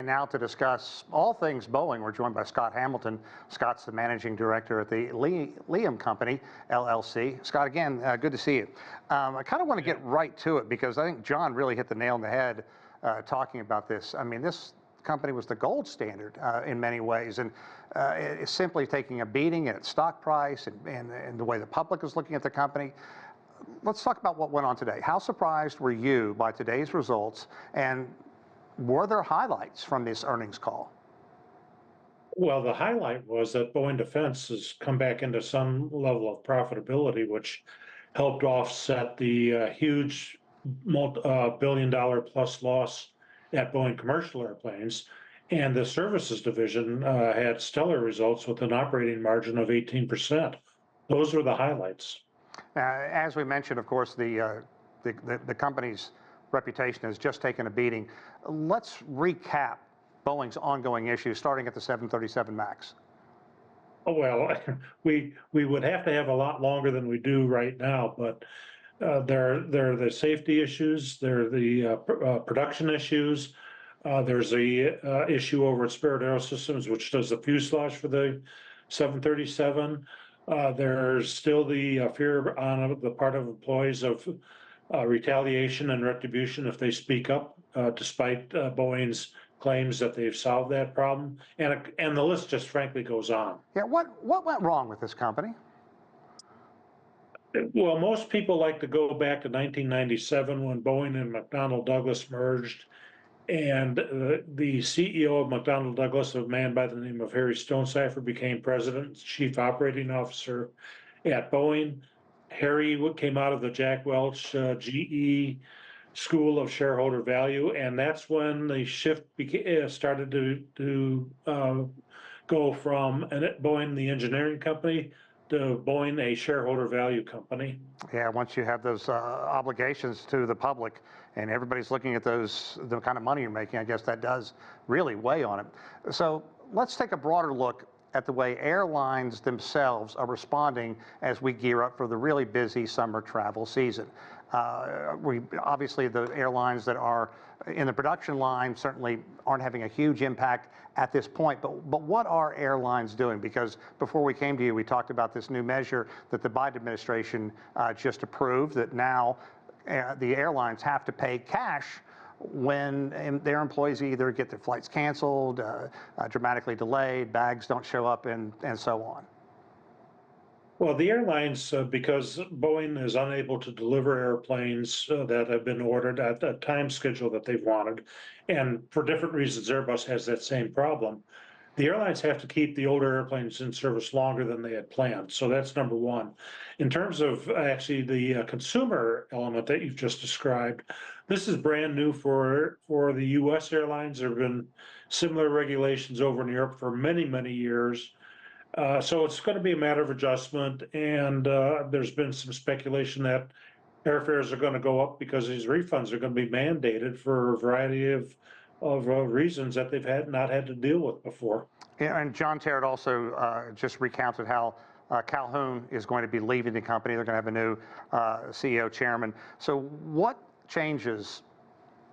now to discuss all things Boeing. We're joined by Scott Hamilton. Scott's the managing director at the Leeham Company, LLC. Scott, again, good to see you. I kind of want to get right to it because I think John really hit the nail on the head talking about this. I mean, this company was the gold standard in many ways, and it's simply taking a beating in its stock price and the way the public is looking at the company. Let's talk about what went on today. How surprised were you by today's results, and were there highlights from this earnings call? Well, the highlight was that Boeing Defense has come back into some level of profitability, which helped offset the huge billion-dollar plus loss at Boeing Commercial Airplanes. And the services division had stellar results with an operating margin of 18%. Those were the highlights. As we mentioned, of course, the company's reputation has just taken a beating. Let's recap Boeing's ongoing issues, starting at the 737 MAX. Oh, well, we would have to have a lot longer than we do right now, but there are the safety issues, there are the production issues, there's the issue over at Spirit AeroSystems, which does the fuselage for the 737. There's still the fear on the part of employees of retaliation and retribution if they speak up, despite Boeing's claims that they've solved that problem. And the list just frankly goes on. Yeah, what went wrong with this company? Well, most people like to go back to 1997 when Boeing and McDonnell Douglas merged. And the CEO of McDonnell Douglas, a man by the name of Harry Stonecipher, became president, chief operating officer at Boeing. Harry came out of the Jack Welch GE School of Shareholder Value, and that's when the shift started to go from Boeing, the engineering company, to Boeing, a shareholder value company. Yeah, once you have those obligations to the public and everybody's looking at the kind of money you're making, I guess that does really weigh on it. So let's take a broader look at the way airlines themselves are responding as we gear up for the really busy summer travel season. Obviously, the airlines that are in the production line certainly aren't having a huge impact at this point, but what are airlines doing? Because before we came to you, we talked about this new measure that the Biden administration just approved, that now the airlines have to pay cash when their employees either get their flights canceled, dramatically delayed, bags don't show up, and so on. Well, the airlines, because Boeing is unable to deliver airplanes that have been ordered at the time schedule that they've wanted, and for different reasons, Airbus has that same problem. The airlines have to keep the older airplanes in service longer than they had planned. So that's number one. In terms of actually the consumer element that you've just described, this is brand new for the U.S. airlines. There have been similar regulations over in Europe for many, many years. So it's going to be a matter of adjustment, and there's been some speculation that airfares are going to go up because these refunds are going to be mandated for a variety of reasons that they've not had to deal with before. Yeah, and John Terrett also just recounted how Calhoun is going to be leaving the company. They're going to have a new CEO chairman. So what changes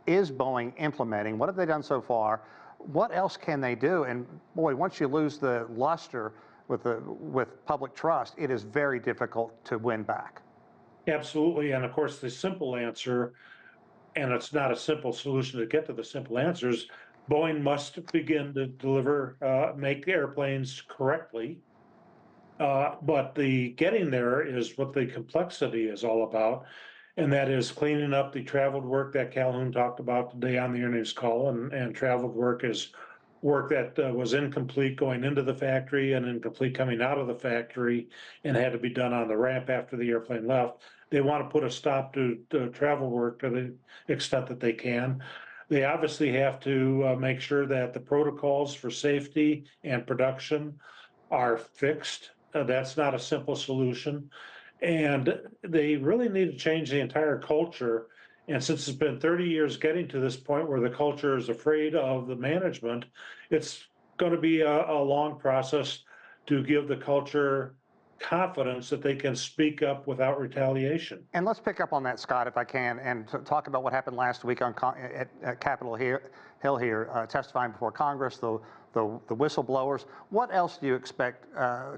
is Boeing implementing? What have they done so far? What else can they do? And boy, once you lose the luster with public trust, it is very difficult to win back. Absolutely. And of course, the simple answer, and it's not a simple solution to get to the simple answers, Boeing must begin to deliver, make airplanes correctly. But the getting there is what the complexity is all about. And that is cleaning up the traveled work that Calhoun talked about today on the earnings call. And traveled work is work that was incomplete going into the factory and incomplete coming out of the factory and had to be done on the ramp after the airplane left. They want to put a stop to travel work to the extent that they can. They obviously have to make sure that the protocols for safety and production are fixed. That's not a simple solution. And they really need to change the entire culture. And since it's been 30 years getting to this point where the culture is afraid of the management, it's going to be a long process to give the culture confidence that they can speak up without retaliation. And let's pick up on that, Scott, if I can, and talk about what happened last week at Capitol Hill here, testifying before Congress, the whistleblowers. What else do you expect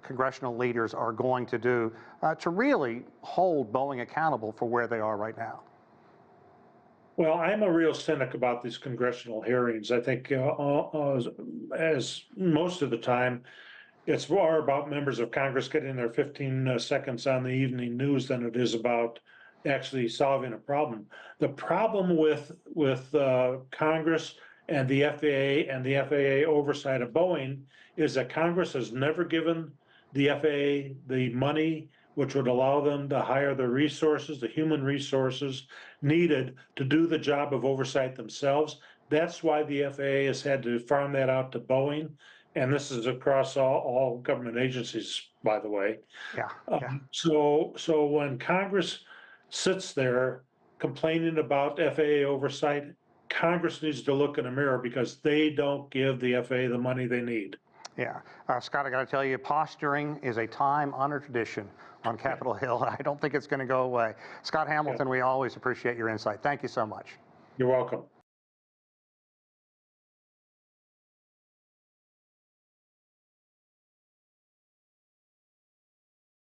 congressional leaders are going to do to really hold Boeing accountable for where they are right now? Well, I'm a real cynic about these congressional hearings. I think, as most of the time, it's more about members of Congress getting their 15 seconds on the evening news than it is about actually solving a problem. The problem with Congress and the FAA and the FAA oversight of Boeing is that Congress has never given the FAA the money which would allow them to hire the resources, the human resources needed to do the job of oversight themselves. That's why the FAA has had to farm that out to Boeing. And this is across all government agencies, by the way. Yeah. So when Congress sits there complaining about FAA oversight, Congress needs to look in a mirror because they don't give the FAA the money they need. Yeah. Scott, I got to tell you, posturing is a time-honored tradition on Capitol Hill, and I don't think it's going to go away. Scott Hamilton, we always appreciate your insight. Thank you so much. You're welcome.